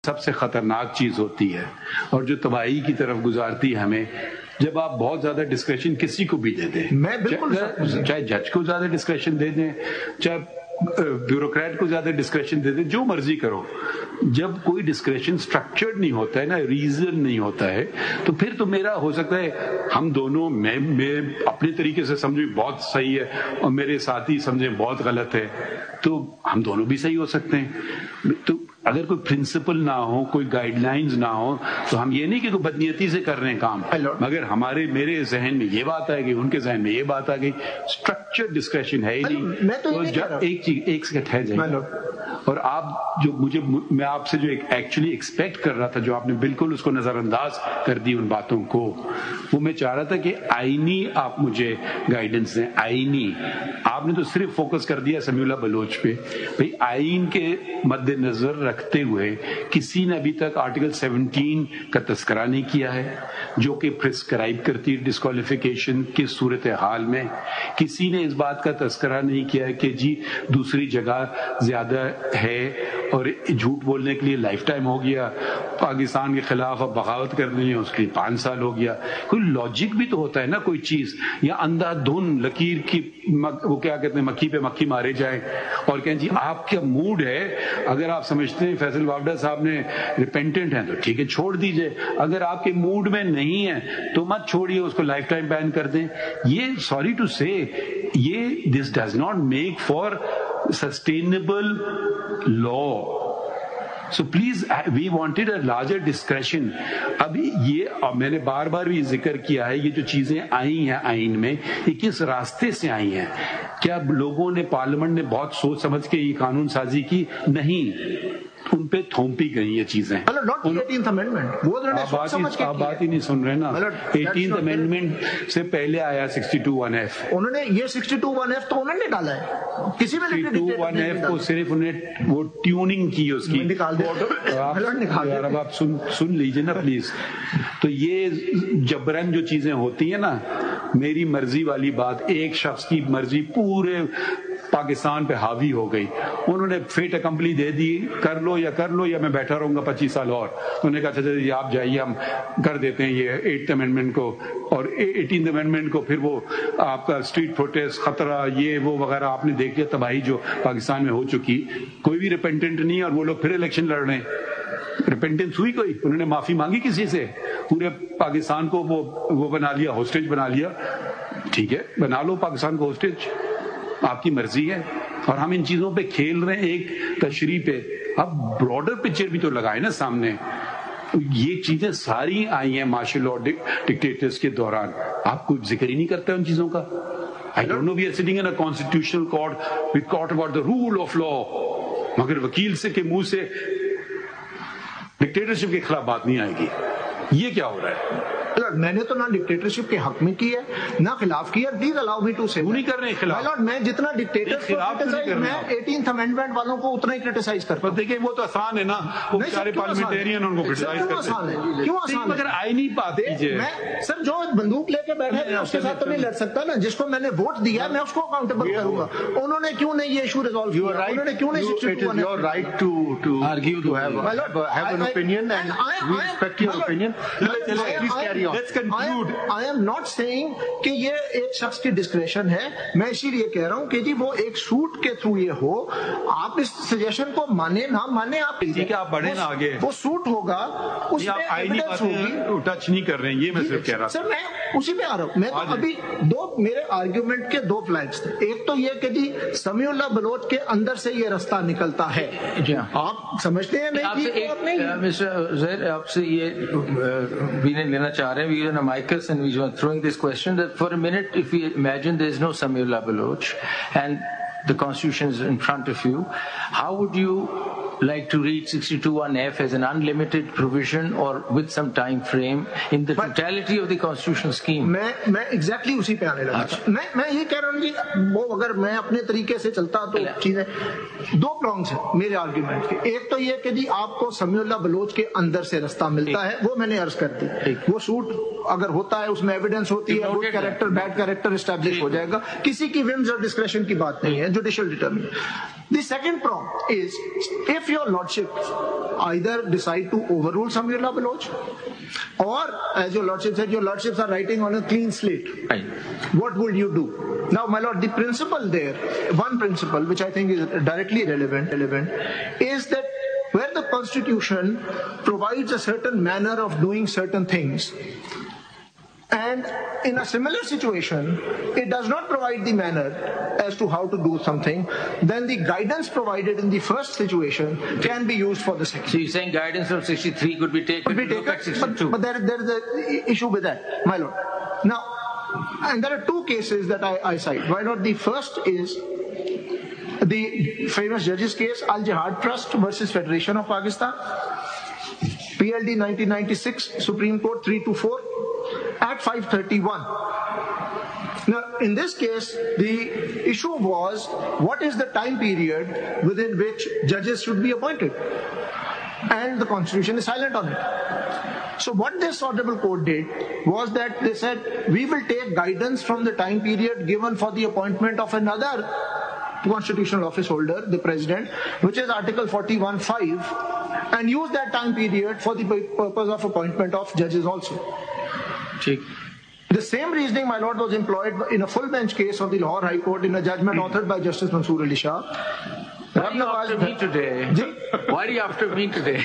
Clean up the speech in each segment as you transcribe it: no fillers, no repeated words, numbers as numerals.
سب سے خطرناک چیز ہوتی ہے اور جو تباہی کی طرف گزارتی ہے ہمیں، جب آپ بہت زیادہ ڈسکریشن کسی کو بھی دے دیں، میں بالکل چاہے جج کو زیادہ ڈسکریشن دے دیں، چاہے بیوروکریٹ کو زیادہ ڈسکریشن دے دیں، جو مرضی کرو، جب کوئی ڈسکریشن سٹرکچرڈ نہیں ہوتا ہے نا، ریزن نہیں ہوتا ہے، تو پھر تو میرا ہو سکتا ہے ہم دونوں، میں اپنے طریقے سے سمجھیں بہت صحیح ہے اور میرے ساتھی سمجھیں بہت غلط ہے، تو ہم دونوں بھی صحیح ہو سکتے ہیں۔ تو اگر کوئی پرنسپل نہ ہو، کوئی گائیڈ لائنز نہ ہو، تو ہم یہ نہیں کہ کوئی بدنیتی سے کر رہے ہیں کام، مگر میرے ذہن میں یہ بات آئے گی، ان کے ذہن میں یہ بات آ گئی، اسٹرکچر ڈسکشن ہے ہی نہیں۔ ایک سیکنڈ ہے جائے، اور آپ میں آپ سے جو ایکچولی ایکسپیکٹ کر رہا تھا، جو آپ نے بالکل اس کو نظر انداز کر دی ان باتوں کو، وہ میں چاہ رہا تھا کہ آئینی آپ مجھے گائیڈنس دیں، آئینی۔ آپ نے تو صرف فوکس کر دیا سمیع اللہ بلوچ پہ، بھئی آئین کے مد نظر رکھتے ہوئے کسی نے ابھی تک آرٹیکل 17 کا تذکرہ نہیں کیا ہے، جو کہ پرسکرائب کرتی ہے ڈسکوالیفیکیشن کی صورتحال میں۔ کسی نے اس بات کا تذکرہ نہیں کیا ہے کہ جی دوسری جگہ زیادہ ہے اور جھوٹ بولنے کے لیے لائف ٹائم ہو گیا، پاکستان کے خلاف اب بغاوت کرنی ہے اس کے 5 سال ہو گیا۔ کوئی لاجک بھی تو ہوتا ہے نا کوئی چیز، یا اندھا دھن لکیر کی وہ کیا کہتے ہیں، مکھی پہ مکھی مارے جائیں اور کہیں جی آپ کا موڈ ہے، اگر آپ سمجھتے ہیں فیصل وابڈا صاحب نے ریپینٹنٹ ہیں تو ٹھیک ہے چھوڑ دیجئے، اگر آپ کے موڈ میں نہیں ہے تو مت چھوڑیے، اس کو لائف ٹائم بین کر دیں۔ یہ سوری ٹو سے، یہ this does not make for sustainable law. So please, we wanted a larger discretion. ابھی یہ میں نے بار بار بھی ذکر کیا ہے، یہ جو چیزیں آئی ہیں آئین میں، یہ کس راستے سے آئی ہیں؟ کیا لوگوں نے، پارلیمنٹ نے بہت سوچ سمجھ کے یہ قانون سازی کی؟ نہیں، ان پہ تھوپی گئی یہ چیزیں۔ آپ بات ہی نہیں سن رہے نا۔ 18th امینڈمنٹ سے پہلے آیا 62(1)F۔ انہوں نے یہ 62(1)F تو انہوں نے ڈالا ہے، کسی میں 62(1)F کو صرف انہیں وہ ٹیوننگ کی اس کی۔ اب آپ سن لیجئے نا پلیز۔ تو یہ جبرن جو چیزیں ہوتی ہیں نا، میری مرضی والی بات، ایک شخص کی مرضی پورے پاکستان پہ حاوی ہو گئی، انہوں نے فیٹ اکمپلی دے دی، کر لو یا میں بیٹھا رہوں گا 25 سال اور۔ انہوں نے کہا اچھا جی آپ جائیے، ہم کر دیتے ہیں یہ 8th امینڈمنٹ کو اور 18th امینڈمنٹ کو، پھر وہ آپ کا اسٹریٹ پروٹیسٹ، خطرہ، یہ وہ وغیرہ آپ نے دیکھ لیا، تباہی جو پاکستان میں ہو چکی، کوئی بھی ریپینٹنٹ نہیں، اور وہ لوگ پھر الیکشن لڑ رہے ہیں۔ ریپینٹنس ہوئی کوئی؟ انہوں نے معافی مانگی کسی سے؟ پورے پاکستان کو وہ بنا لیا، ہوسٹیج بنا لیا۔ ٹھیک ہے، بنا لو پاکستان کو ہوسٹیج، آپ کی مرضی ہے، اور ہم ان چیزوں پہ کھیل رہے ہیں ایک تشریح پہ۔ اب براڈر پکچر بھی تو لگائے نا سامنے۔ یہ چیزیں ساری آئی ہیں مارشل لاء ڈکٹیٹرز کے دوران، آپ کوئی ذکر ہی نہیں کرتے ان چیزوں کا۔ I don't know, we are sitting in a constitutional court, we talk about the rule of law، مگر وکیل سے کے منہ سے ڈکٹیٹرشپ کے خلاف بات نہیں آئے گی۔ یہ کیا ہو رہا ہے؟ میں نے تو نہ ڈکٹیٹرشپ کے حق میں کی ہے نہ خلاف کی ہے۔ پلیز الاؤ می ٹو سے، نہیں کر رہے خلاف، میں جتنا ڈکٹیٹر میں 18th امینڈمنٹ والوں کو اتنا ہی کرٹیسائز کرتا ہوں۔ دیکھیں وہ تو آسان ہے نا، وہ سارے پارلیمنٹیرین ان کو کرٹیسائز کرتے ہیں۔ کیوں آسان ہے؟ مگر آئینی بات کیجیے۔ سر جو بندوق لے کے بیٹھے ہیں اس کے ساتھ تو نہیں لڑ سکتا نا، جس کو میں نے ووٹ دیا میں اس کو اکاؤنٹیبل کروں گا۔ انہوں نے کیوں نہیں یہ ایشو ریزالو کیا؟ انہوں نے کیوں نہیں 62 your right to argue, to have an opinion, and we respect your opinion. Please carry on. Let's conclude. I am not saying کہ یہ ایک شخص کی ڈسکریشن ہے، میں اسی لیے کہہ رہا ہوں کہ جی وہ ایک سوٹ کے تھرو یہ ہو، آپ اس سجیشن کو مانے نہ مانے، آپ بڑھیں نا آگے، وہ سوٹ ہوگا، اس میں ایویڈنس ہوگی۔ ٹچ نہیں کر رہے ہیں، یہ میں صرف کہہ رہا سر، میں اسی پہ آ رہا ہوں۔ میں تو ابھی میرے آرگیومنٹ کے 2 فلیگز تھے۔ ایک تو یہ کہ جی سمیع اللہ بلوچ کے اندر سے یہ رستہ نکلتا ہے، آپ سمجھتے ہیں مسٹر زہر، آپ سے یہ بھی نہیں لینا چاہ رہے ہیں، amicus, and we were throwing this question that for a minute, if we imagine there is no Sami'ullah Baloch and the constitution is in front of you, how would you like to read 62(1)F as an unlimited provision or with some time frame in the totality of the constitutional scheme? میں exactly اسی پہ آنے لگا تھا۔ میں یہ کہہ رہا ہوں جی، وہ اگر میں اپنے طریقے سے چلتا تو چیزیں 2 پرانگز ہیں میرے آرگیومنٹ کے۔ ایک تو یہ کہ جی آپ کو سمیع اللہ بلوچ کے اندر سے رستہ ملتا ہے، وہ میں نے عرض کر دی، وہ سوٹ اگر ہوتا ہے اس میں ایویڈنس ہوتی ہے، good character bad character establish ہو جائے گا، کسی کی ومز اور ڈسکریشن کی بات نہیں ہے، judicial determination. The second prong is, if your lordship either decide to overrule Samiullah Baloch, or as your lordship said, your lordships are writing on a clean slate, Right. what would you do? Now, my lord, the principle there, one principle which I think is directly relevant, is that where the Constitution provides a certain manner of doing certain things, and in a similar situation, it does not provide the manner as to how to do something, then the guidance provided in the first situation can be used for the second. So you're saying guidance from 63 could be taken to look at 62? But there is an issue with that, my lord. Now, and there are two cases that I cite. Why not? The first is the famous judges case, Al Jihad Trust versus Federation of Pakistan, PLD 1996, Supreme Court 324, at 531. Now, in this case, the issue was, what is the time period within which judges should be appointed? And the Constitution is silent on it. So what this Honorable Court did was that they said, we will take guidance from the time period given for the appointment of another constitutional office holder, the President, which is Article 41(5), and use that time period for the purpose of appointment of judges also. The same reasoning, my lord, was employed in a full bench case of the Lahore High Court in a judgment authored by Justice Mansoor Ali Shah. Why are you after me today? Why are you after me today?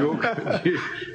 joke.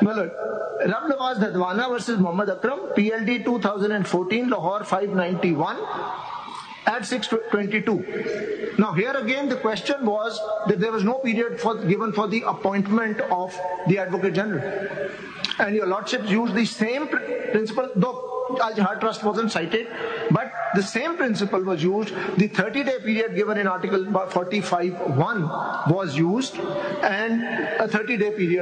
Malad, Rab Nawaz Dhadwana versus Muhammad Akram, PLD 2014, Lahore 591. At 622. Now here again the question was that there was no period given for the appointment of the Advocate General. And your lordships used the same principle, though Al Jihad Trust wasn't cited, but the same principle was used. The 30-day period given in Article 45(1) was used, and a 30-day period